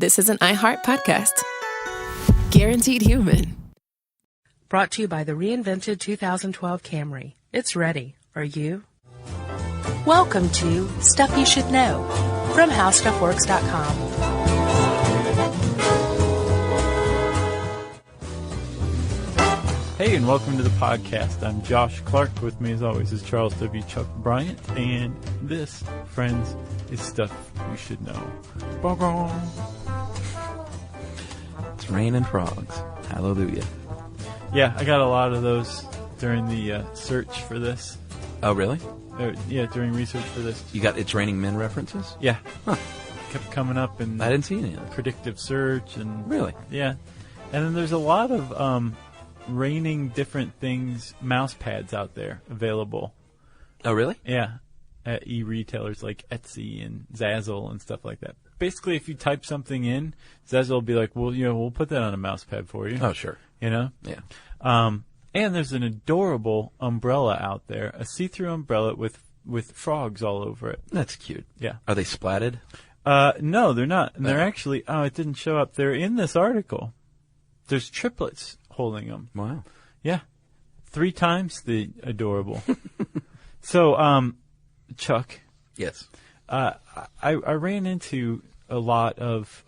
this is an iHeart podcast. Guaranteed human. Brought to you by the reinvented 2012 Camry. It's ready. Are you? Welcome to Stuff You Should Know from HowStuffWorks.com. Hey, and welcome to the podcast. I'm Josh Clark. With me, as always, is Charles W. Chuck Bryant. And this, friends, is Stuff You Should Know. It's rain and frogs. Hallelujah. Yeah, I got a lot of those during the search for this. Oh, really? During research for this. You got It's Raining Men references? Yeah. Huh. Kept coming up in I didn't see any of that. predictive search. And Really? Yeah. And then there's a lot of raining different things, mouse pads out there available. Oh, really? Yeah. At e-retailers like Etsy and Zazzle and stuff like that. Basically, if you type something in, Zazzle will be like, well, we'll put that on a mouse pad for you. Oh, sure. Yeah. And there's an adorable umbrella out there, a see-through umbrella with frogs all over it. That's cute. Yeah. Are they splatted? No, they're not. And they're actually, it didn't show up. They're in this article. There's triplets holding them. Wow. Yeah. 3 times the adorable. So, Chuck. Yes. I ran into a lot of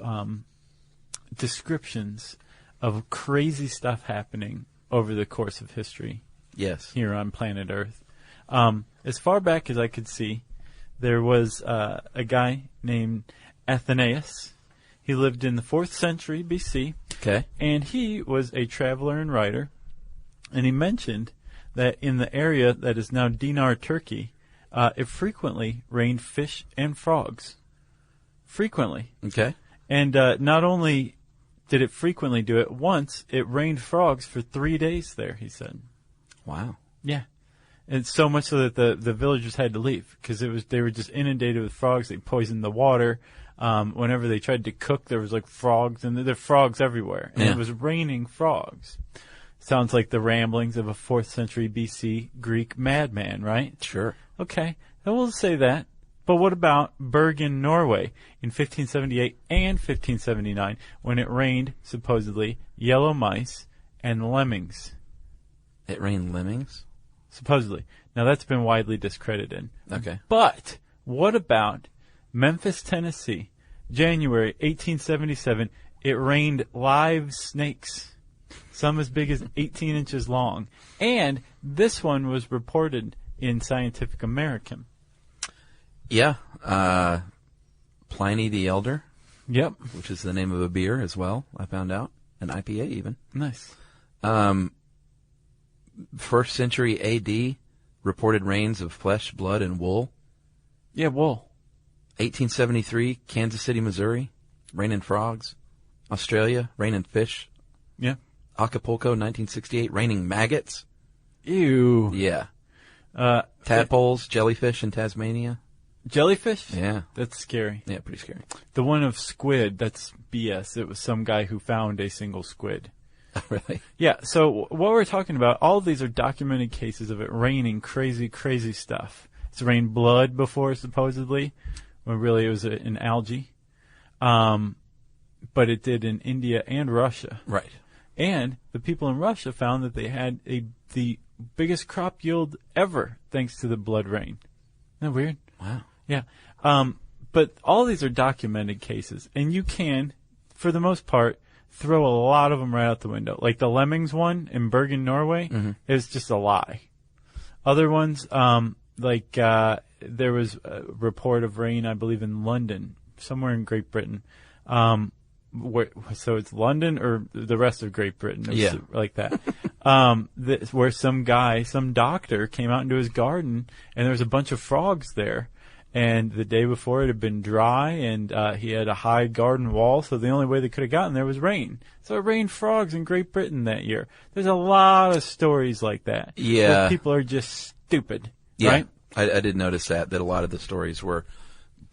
descriptions of crazy stuff happening over the course of history. Yes. Here on planet Earth. As far back as I could see, there was a guy named Athenaeus. He lived in the 4th century BC. Okay. And he was a traveler and writer. And he mentioned that in the area that is now Dinar, Turkey, it frequently rained fish and frogs. Frequently. Okay. And not only did it frequently do it, once it rained frogs for 3 days there, he said. Wow. Yeah. And so much so that the villagers had to leave because they were just inundated with frogs. They poisoned the water. Whenever they tried to cook, there was like frogs, and there were frogs everywhere. And it was raining frogs. Sounds like the ramblings of a 4th century BC Greek madman, right? Sure. Okay, then we'll say that. But what about Bergen, Norway in 1578 and 1579 when it rained, supposedly, yellow mice and lemmings? It rained lemmings? Supposedly. Now, that's been widely discredited. Okay. But what about Memphis, Tennessee, January 1877? It rained live snakes, some as big as 18 inches long. And this one was reported in Scientific American. Yeah. Pliny the Elder. Yep. Which is the name of a beer as well, I found out. An IPA even. Nice. 1st century AD, reported rains of flesh, blood, and wool. Yeah, wool. 1873, Kansas City, Missouri, rain and frogs. Australia, rain and fish. Yeah. Acapulco, 1968, raining maggots. Ew. Yeah. Tadpoles, jellyfish in Tasmania. Jellyfish? Yeah. That's scary. Yeah, pretty scary. The one of squid, that's BS. It was some guy who found a single squid. Really? Yeah, so what we're talking about, all of these are documented cases of it raining crazy, crazy stuff. It's rained blood before, supposedly, when really it was an algae. But it did in India and Russia. Right. And the people in Russia found that they had the biggest crop yield ever thanks to the blood rain. Isn't that weird? Wow. Yeah. But all these are documented cases, and you can, for the most part, throw a lot of them right out the window. Like the lemmings one in Bergen, Norway, is just a lie. Other ones, there was a report of rain, I believe, in London, somewhere in Great Britain. So it's London or the rest of Great Britain, yeah, like that. Where some doctor came out into his garden, and there was a bunch of frogs there. And the day before it had been dry, and he had a high garden wall, so the only way they could have gotten there was rain. So it rained frogs in Great Britain that year. There's a lot of stories like that. Yeah. Where people are just stupid, yeah. Right? I did notice that a lot of the stories were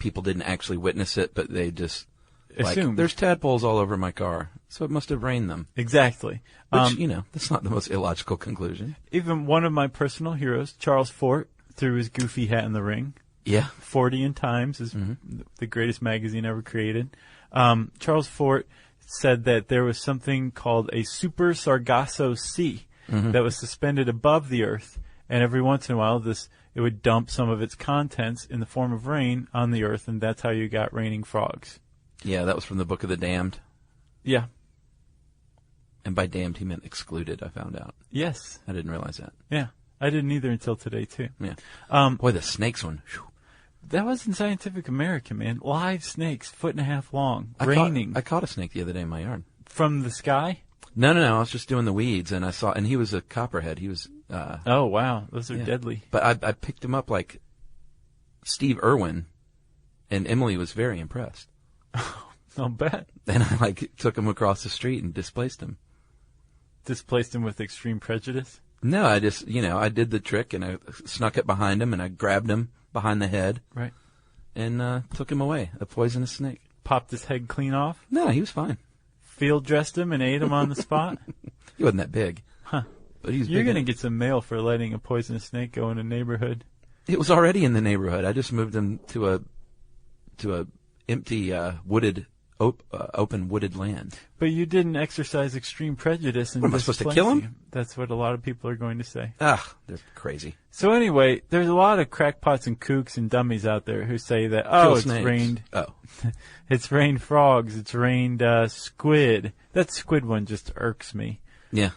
people didn't actually witness it, but they just assumed. Like, there's tadpoles all over my car, so it must have rained them. Exactly. Which, that's not the most illogical conclusion. Even one of my personal heroes, Charles Fort, threw his goofy hat in the ring. Yeah. 40 in Times is the greatest magazine ever created. Charles Fort said that there was something called a super Sargasso Sea that was suspended above the Earth, and every once in a while it would dump some of its contents in the form of rain on the Earth, and that's how you got raining frogs. Yeah, that was from the Book of the Damned. Yeah. And by damned, he meant excluded, I found out. Yes. I didn't realize that. Yeah. I didn't either until today, too. Yeah. Boy, the snakes one. Whew. That was in Scientific American, man. Live snakes, 1.5 feet long, I raining. caught a snake the other day in my yard. From the sky? No. I was just doing the weeds, and and he was a copperhead. He was. Oh wow, those are deadly. But I picked him up like Steve Irwin, and Emily was very impressed. I'll bet. And I took him across the street and displaced him. Displaced him with extreme prejudice? No, I just I did the trick, and I snuck it behind him, and I grabbed him behind the head, right, and took him away. A poisonous snake. Popped his head clean off? No, he was fine. Field dressed him and ate him on the spot? He wasn't that big. Huh. But he's You're going to get some mail for letting a poisonous snake go in a neighborhood. It was already in the neighborhood. I just moved him to a empty open wooded land. But you didn't exercise extreme prejudice. What, am I supposed to kill him? That's what a lot of people are going to say. They're crazy. So anyway, there's a lot of crackpots and kooks and dummies out there who say that, rained. Oh. It's rained frogs. It's rained squid. That squid one just irks me. Yeah.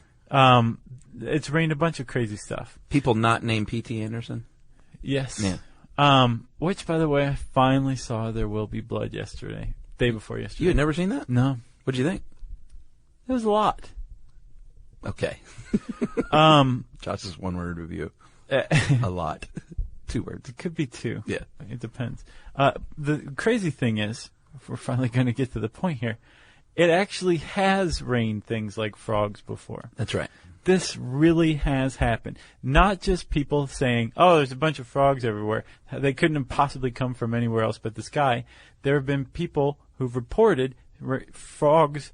It's rained a bunch of crazy stuff. People not named P.T. Anderson? Yes. Yeah. Which, by the way, I finally saw There Will Be Blood yesterday. Day before yesterday. You had never seen that? No. What'd you think? It was a lot. Okay. Josh's one-word review. A lot. 2 words. It could be 2. Yeah. It depends. The crazy thing is, if we're finally going to get to the point here, it actually has rained things like frogs before. That's right. This really has happened. Not just people saying, there's a bunch of frogs everywhere. They couldn't have possibly come from anywhere else but the sky. There have been people who've reported frogs,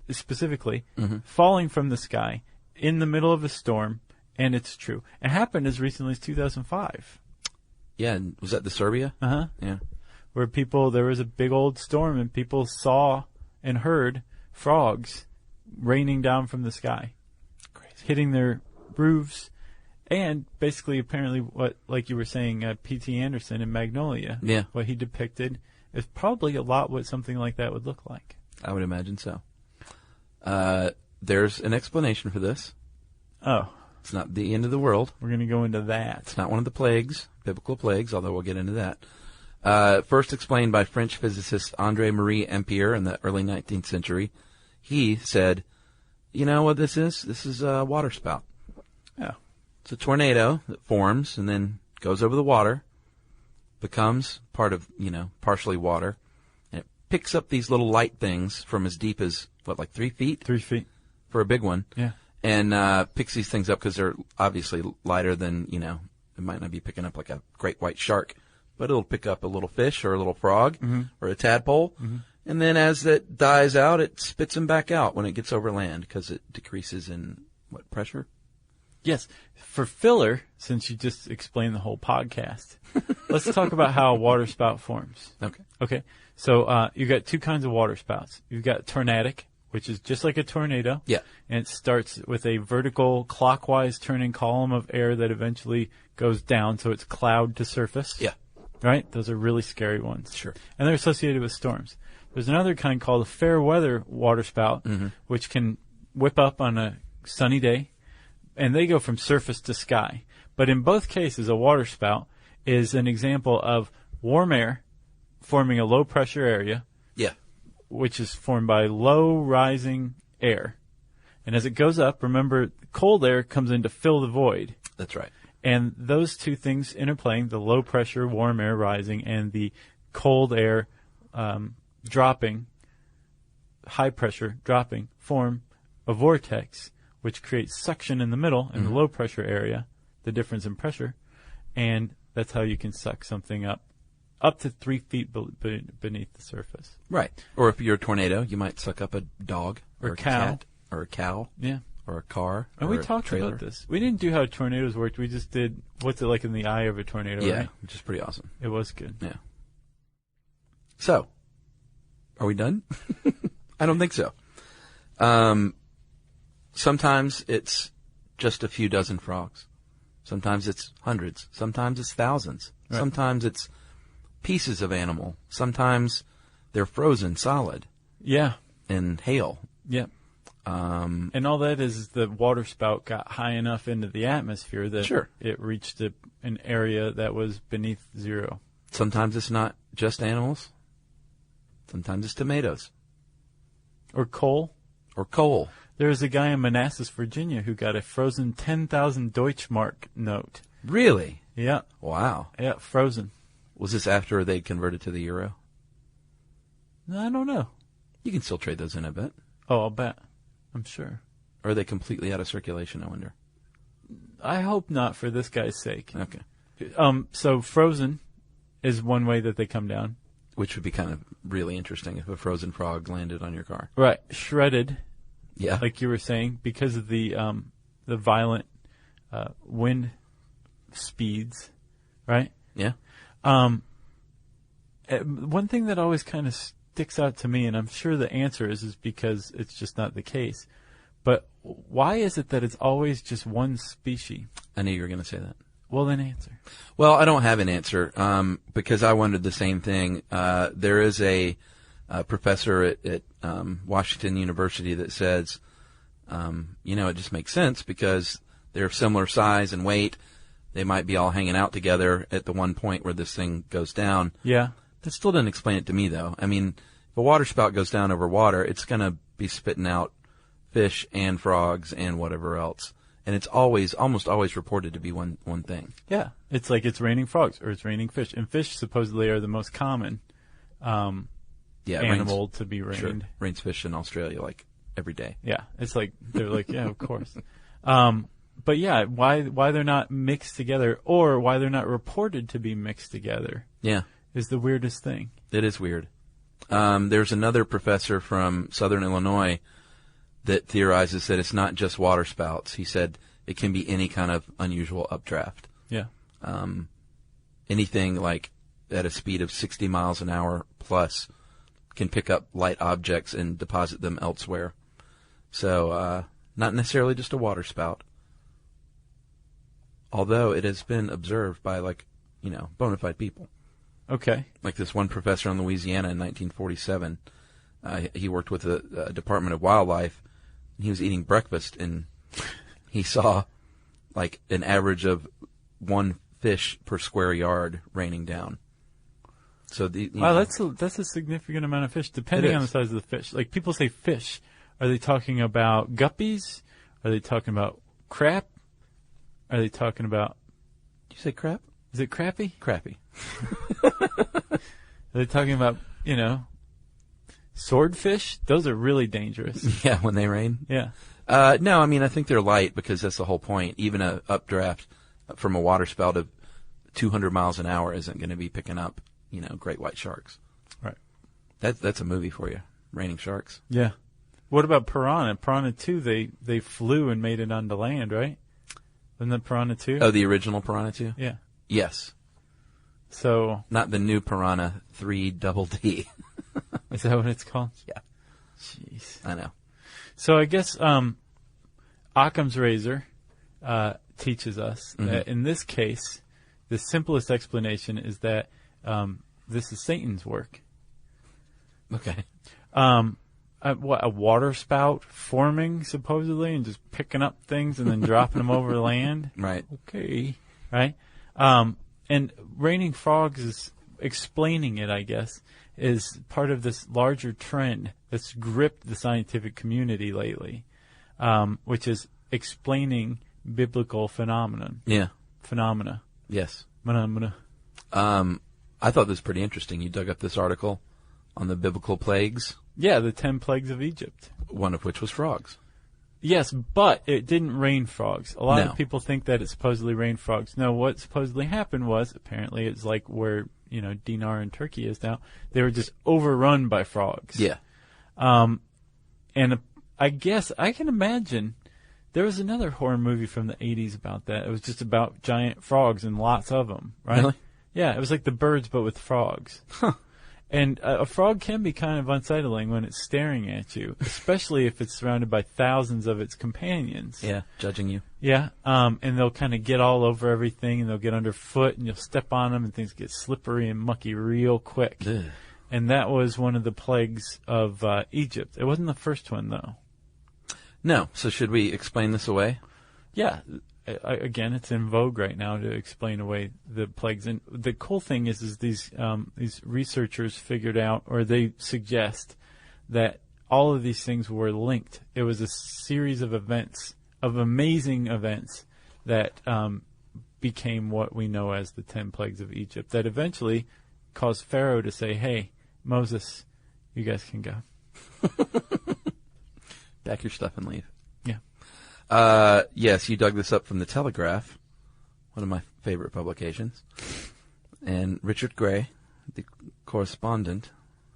specifically, falling from the sky in the middle of a storm, and it's true. It happened as recently as 2005. Yeah, and was that the Serbia? Uh-huh. Yeah. Where there was a big old storm, and people saw and heard frogs raining down from the sky. Hitting their roofs, and basically, apparently, like you were saying, P.T. Anderson in Magnolia, what he depicted is probably a lot what something like that would look like. I would imagine so. There's an explanation for this. Oh. It's not the end of the world. We're going to go into that. It's not one of the plagues, biblical plagues, although we'll get into that. First explained by French physicist André-Marie Ampère in the early 19th century. He said, you know what this is? This is a water spout. Yeah. It's a tornado that forms and then goes over the water, becomes part of, partially water, and it picks up these little light things from as deep as, 3 feet? 3 feet. For a big one. Yeah. And picks these things up because they're obviously lighter than, it might not be picking up like a great white shark, but it'll pick up a little fish or a little frog or a tadpole. Mm-hmm. And then as it dies out, it spits them back out when it gets over land because it decreases in, pressure? Yes. For filler, since you just explained the whole podcast, let's talk about how a water spout forms. Okay. So you've got 2 kinds of water spouts. You've got tornadic, which is just like a tornado. Yeah. And it starts with a vertical clockwise turning column of air that eventually goes down, so it's cloud to surface. Yeah. Right? Those are really scary ones. Sure. And they're associated with storms. There's another kind called a fair weather water spout, which can whip up on a sunny day, and they go from surface to sky. But in both cases, a water spout is an example of warm air forming a low pressure area, which is formed by low rising air. And as it goes up, remember, cold air comes in to fill the void. That's right. And those 2 things interplaying, the low pressure warm air rising and the cold air dropping, high pressure dropping, form a vortex, which creates suction in the middle in the low pressure area, the difference in pressure, and that's how you can suck something up to 3 feet beneath the surface. Right. Or if you're a tornado, you might suck up a dog or a cow. cat or a cow. Yeah. Or a car. And we talked about this. We didn't do how tornadoes worked. We just did what's it like in the eye of a tornado, right? Which is pretty awesome. It was good. Yeah. So, Are we done? I don't think so. Sometimes it's just a few dozen frogs. Sometimes it's hundreds. Sometimes it's thousands. Right. Sometimes it's pieces of animal. Sometimes they're frozen solid. Yeah. In hail. Yeah. And all that is the water spout got high enough into the atmosphere that sure. it reached an area that was beneath zero. Sometimes it's not just animals. Sometimes it's tomatoes. Or coal. Or coal. There was a guy in Manassas, Virginia, who got a frozen 10,000 Deutschmark note. Really? Yeah. Wow. Yeah, frozen. Was this after they converted to the euro? I don't know. You can still trade those in, I bet. Oh, I'll bet. I'm sure. Or are they completely out of circulation, I wonder? I hope not for this guy's sake. Okay. So frozen is one way that they come down. Which would be kind of really interesting if a frozen frog landed on your car. Right. Shredded. Yeah. Like you were saying, because of the violent wind speeds, right? Yeah. One thing that always kind of sticks out to me, and I'm sure the answer is because it's just not the case, but why is it that it's always just one species? I knew you were going to say that. Well, then answer. Well, I don't have an answer because I wondered the same thing. There is a professor at Washington University that says, it just makes sense because they're similar size and weight. They might be all hanging out together at the one point where this thing goes down. Yeah. That still doesn't explain it to me, though. I mean, if a water spout goes down over water, it's going to be spitting out fish and frogs and whatever else. And it's almost always reported to be one thing. Yeah. It's like it's raining frogs or it's raining fish. And fish supposedly are the most common animal to be rained. Sure. Rains fish in Australia like every day. Yeah. It's like, they're like, yeah, of course. But yeah, why they're not mixed together or why they're not reported to be mixed together. Yeah. Is the weirdest thing. It is weird. There's another professor from Southern Illinois that theorizes that it's not just water spouts. He said it can be any kind of unusual updraft. Yeah. Anything like at a speed of 60 miles an hour plus can pick up light objects and deposit them elsewhere. So, not necessarily just a water spout. Although it has been observed by bona fide people. Okay. Like this one professor in Louisiana in 1947. He worked with the Department of Wildlife. And he was eating breakfast, and he saw like an average of one fish per square yard raining down. So that's a significant amount of fish, depending on the size of the fish. Like people say fish, are they talking about guppies? Are they talking about crap? Are they talking about? Did you say crap? Is it crappie? Crappie. Are they talking about swordfish? Those are really dangerous. Yeah, when they rain. Yeah. No, I mean I think they're light because that's the whole point. Even a updraft from a water spout of 200 miles an hour isn't going to be picking up great white sharks. Right. That's a movie for you. Raining sharks. Yeah. What about piranha? Piranha 2, they flew and made it onto land, right? Wasn't that Piranha 2? Oh, the original Piranha 2? Yeah. Yes. So. Not the new Piranha 3 Double D. Is that what it's called? Yeah. Jeez. I know. So I guess Occam's razor teaches us that in this case, the simplest explanation is that this is Satan's work. Okay. A water spout forming, supposedly, and just picking up things and then dropping them over the land? Right. Okay. Right? And raining frogs is explaining it, I guess, is part of this larger trend that's gripped the scientific community lately, which is explaining biblical phenomenon. Yeah. Phenomena. Yes. Phenomena. I thought this was pretty interesting. You dug up this article on the biblical plagues. Yeah, the 10 plagues of Egypt. One of which was frogs. Yes, but it didn't rain frogs. A lot No. of people think that it supposedly rained frogs. No, what supposedly happened was, apparently it's like where, Dinar in Turkey is now, they were just overrun by frogs. Yeah. And I guess, I can imagine, there was another horror movie from the 80s about that. It was just about giant frogs and lots of them, right? Really? Yeah, it was like The Birds, but with frogs. Huh. And a frog can be kind of unsettling when it's staring at you, especially if it's surrounded by thousands of its companions. Yeah, judging you. Yeah, and they'll kind of get all over everything, and they'll get underfoot, and you'll step on them, and things get slippery and mucky real quick. Ugh. And that was one of the plagues of Egypt. It wasn't the first one, though. No. So should we explain this away? Yeah. Again, it's in vogue right now to explain away the plagues. And the cool thing is these researchers figured out, or they suggest, that all of these things were linked. It was a series of events, of amazing events, that became what we know as the 10 plagues of Egypt, that eventually caused Pharaoh to say, hey, Moses, you guys can go. Pack your stuff and leave. Yeah. Yes, you dug this up from the Telegraph, one of my favorite publications. And Richard Gray, the correspondent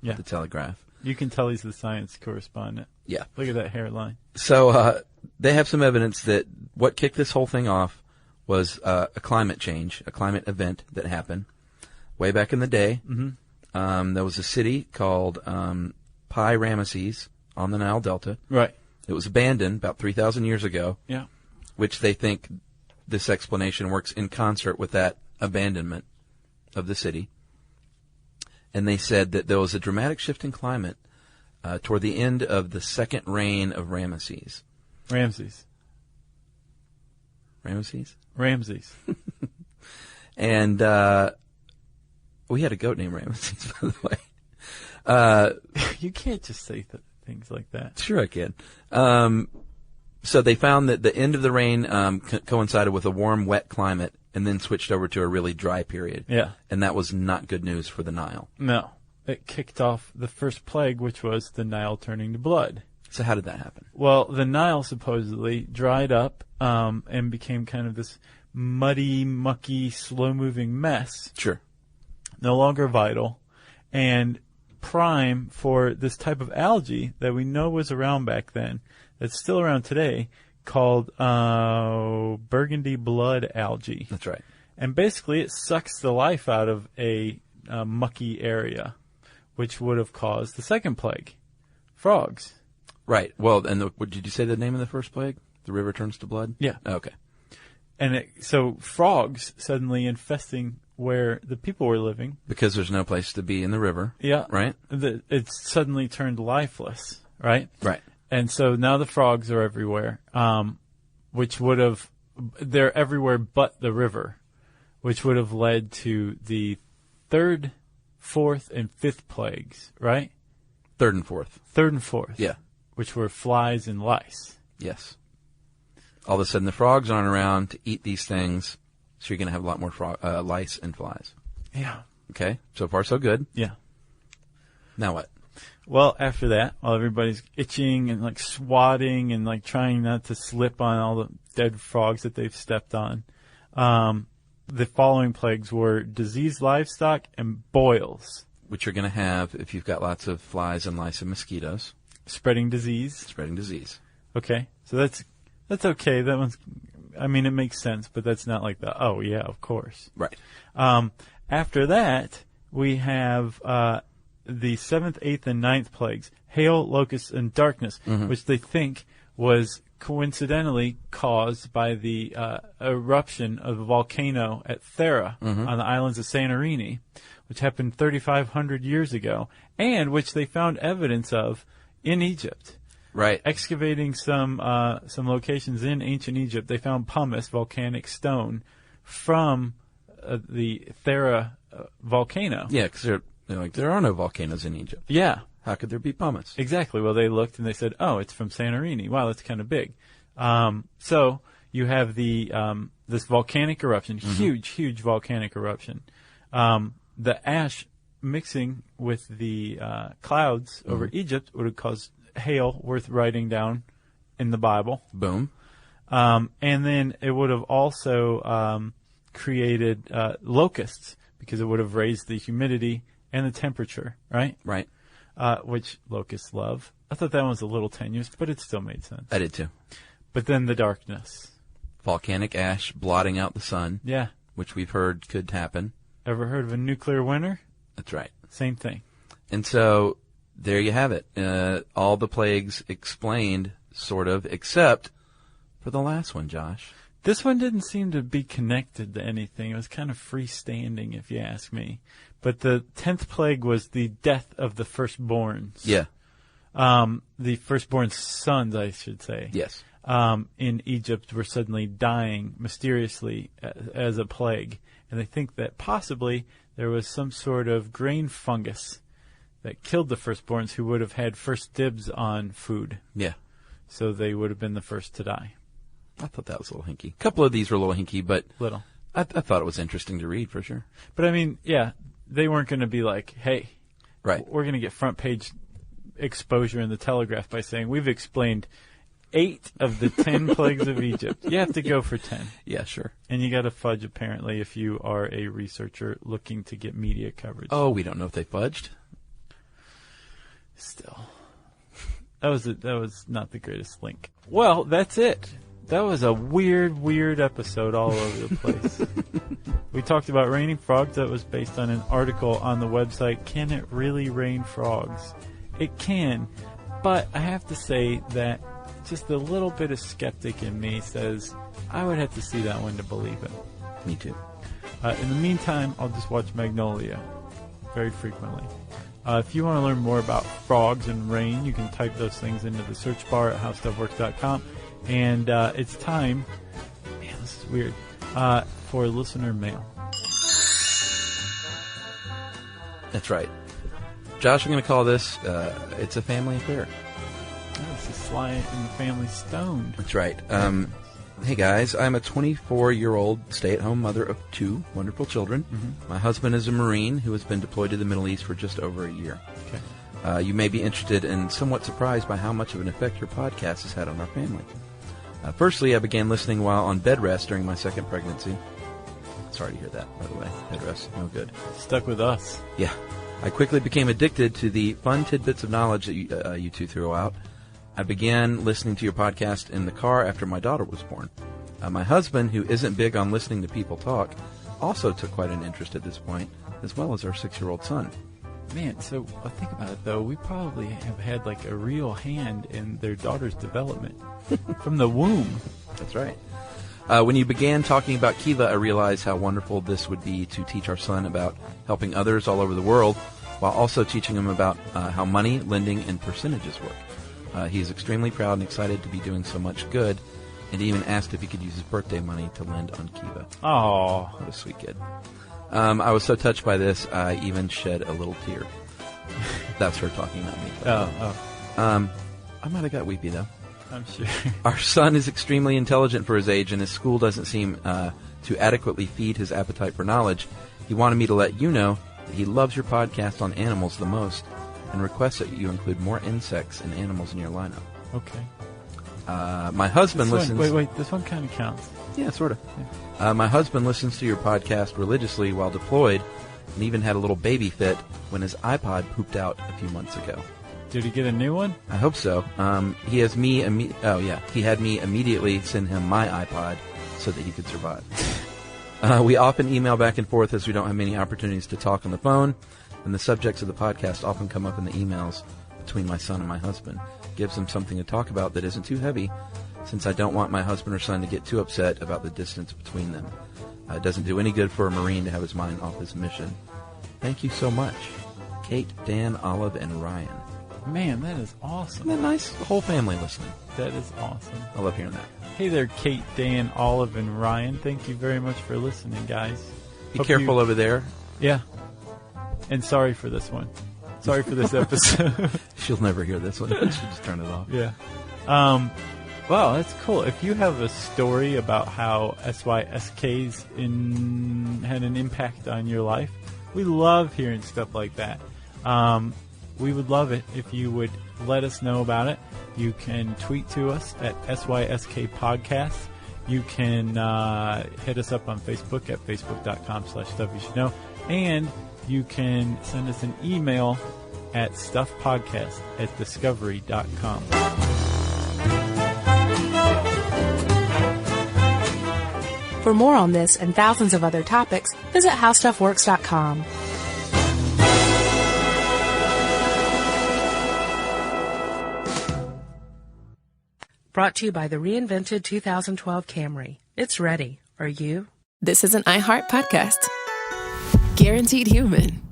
of the Telegraph. You can tell he's the science correspondent. Yeah. Look at that hairline. So they have some evidence that what kicked this whole thing off was a climate change, a climate event that happened way back in the day. Mm-hmm. There was a city called Pi Ramesses on the Nile Delta. Right. It was abandoned about 3,000 years ago. Yeah. Which they think this explanation works in concert with that abandonment of the city. And they said that there was a dramatic shift in climate toward the end of the second reign of Ramesses. Ramses. And we had a goat named Ramesses, by the way. You can't just say things like that. Sure I can. So they found that the end of the reign coincided with a warm, wet climate and then switched over to a really dry period. Yeah. And that was not good news for the Nile. No. It kicked off the first plague, which was the Nile turning to blood. So how did that happen? Well, the Nile supposedly dried up and became kind of this muddy, mucky, slow-moving mess. Sure. No longer vital. And prime for this type of algae that we know was around back then, that's still around today, called burgundy blood algae. That's right. And basically it sucks the life out of a mucky area, which would have caused the second plague, frogs. Right. Well, and what did you say the name of the first plague? The river turns to blood? Yeah. Okay. And so frogs suddenly infesting where the people were living. Because there's no place to be in the river. Yeah. Right? It suddenly turned lifeless, right? Right. And so now the frogs are everywhere, which would have, they're everywhere but the river, which would have led to the third, fourth, and fifth plagues, right? Third and fourth. Third and fourth. Yeah. Which were flies and lice. Yes. All of a sudden the frogs aren't around to eat these things, so you're going to have a lot more lice and flies. Yeah. Okay. So far, so good. Yeah. Now what? Well, after that, while everybody's itching and like swatting and like trying not to slip on all the dead frogs that they've stepped on, the following plagues were diseased livestock and boils. Which you're going to have if you've got lots of flies and lice and mosquitoes. Spreading disease. Spreading disease. Okay. So that's okay. That one's, I mean, it makes sense, but that's not like the, oh yeah, of course. Right. After that, we have, the 7th, 8th, and 9th plagues, hail, locusts, and darkness, which they think was coincidentally caused by the eruption of a volcano at Thera on the islands of Santorini, which happened 3,500 years ago, and which they found evidence of in Egypt. Right. Excavating some locations in ancient Egypt, they found pumice, volcanic stone, from the Thera volcano. Yeah, because they're like, there are no volcanoes in Egypt. Yeah. How could there be pumice? Exactly. Well, they looked and they said, oh, it's from Santorini. Wow, that's kind of big. So you have the this volcanic eruption, huge volcanic eruption. The ash mixing with the clouds over Egypt would have caused hail worth writing down in the Bible. Boom. And then it would have also created locusts because it would have raised the humidity and the temperature, right? Right. Which locusts love. I thought that one was a little tenuous, but it still made sense. I did too. But then the darkness. Volcanic ash blotting out the sun. Yeah. Which we've heard could happen. Ever heard of a nuclear winter? That's right. Same thing. And so there you have it. All the plagues explained, sort of, except for the last one, Josh. This one didn't seem to be connected to anything. It was kind of freestanding, if you ask me. But the 10th plague was the death of the firstborns. Yeah. The firstborn sons, I should say. Yes. In Egypt were suddenly dying mysteriously as a plague. And they think that possibly there was some sort of grain fungus that killed the firstborns who would have had first dibs on food. Yeah. So they would have been the first to die. I thought that was a little hinky. A couple of these were a little hinky, but Little. I thought it was interesting to read for sure. But I mean, yeah, they weren't going to be like, hey, Right. we're going to get front page exposure in the Telegraph by saying we've explained 8 of the 10 plagues of Egypt. You have to go for 10. Yeah, sure. And you got to fudge, apparently, if you are a researcher looking to get media coverage. Oh, we don't know if they fudged. Still. That was not the greatest link. Well, that's it. That was a weird episode all over the place. We talked about raining frogs. That was based on an article on the website, Can It Really Rain Frogs? It can, but I have to say that just a little bit of skeptic in me says I would have to see that one to believe it. Me too. In the meantime, I'll just watch Magnolia very frequently. If you want to learn more about frogs and rain, you can type those things into the search bar at howstuffworks.com. And it's time, man, this is weird, for listener mail. That's right. Josh, I'm going to call this, it's a family affair. Oh, this is Sly and the Family Stone. That's right. Hey guys, I'm a 24-year-old stay-at-home mother of 2 wonderful children. Mm-hmm. My husband is a Marine who has been deployed to the Middle East for just over a year. Okay. You may be interested and somewhat surprised by how much of an effect your podcast has had on our family. Firstly, I began listening while on bed rest during my second pregnancy. Sorry to hear that, by the way. Bed rest, no good. Stuck with us. Yeah. I quickly became addicted to the fun tidbits of knowledge that you two threw out. I began listening to your podcast in the car after my daughter was born. My husband, who isn't big on listening to people talk, also took quite an interest at this point, as well as our 6-year-old son. Man, so think about it, though. We probably have had, like, a real hand in their daughter's development from the womb. That's right. When you began talking about Kiva, I realized how wonderful this would be to teach our son about helping others all over the world, while also teaching him about how money, lending, and percentages work. He is extremely proud and excited to be doing so much good, and he even asked if he could use his birthday money to lend on Kiva. Oh, what a sweet kid. I was so touched by this, I even shed a little tear. That's her talking, not me. I might have got weepy, though. I'm sure. Our son is extremely intelligent for his age, and his school doesn't seem to adequately feed his appetite for knowledge. He wanted me to let you know that he loves your podcast on animals the most, and requests that you include more insects and animals in your lineup. Okay. My husband listens... Wait, this one kind of counts. Yeah, sort of. Yeah. My husband listens to your podcast religiously while deployed, and even had a little baby fit when his iPod pooped out a few months ago. Did he get a new one? I hope so. He had me immediately send him my iPod so that he could survive. We often email back and forth as we don't have many opportunities to talk on the phone, and the subjects of the podcast often come up in the emails between my son and my husband. Gives them something to talk about that isn't too heavy, since I don't want my husband or son to get too upset about the distance between them. It doesn't do any good for a Marine to have his mind off his mission. Thank you so much. Kate, Dan, Olive, and Ryan. Man, that is awesome. Isn't that nice? The whole family listening. That is awesome. I love hearing that. Hey there, Kate, Dan, Olive, and Ryan. Thank you very much for listening, guys. Be careful over there. Yeah. And sorry for this one. Sorry for this episode. She'll never hear this one. She'll just turn it off. Yeah. Wow, that's cool. If you have a story about how SYSKs had an impact on your life, we love hearing stuff like that. We would love it if you would let us know about it. You can tweet to us at SYSK Podcast. You can hit us up on Facebook at facebook.com/StuffYouShouldKnow. And you can send us an email at stuffpodcast@discovery.com. For more on this and thousands of other topics, visit howstuffworks.com. Brought to you by the reinvented 2012 Camry. It's ready. Are you? This is an iHeart podcast. Guaranteed human.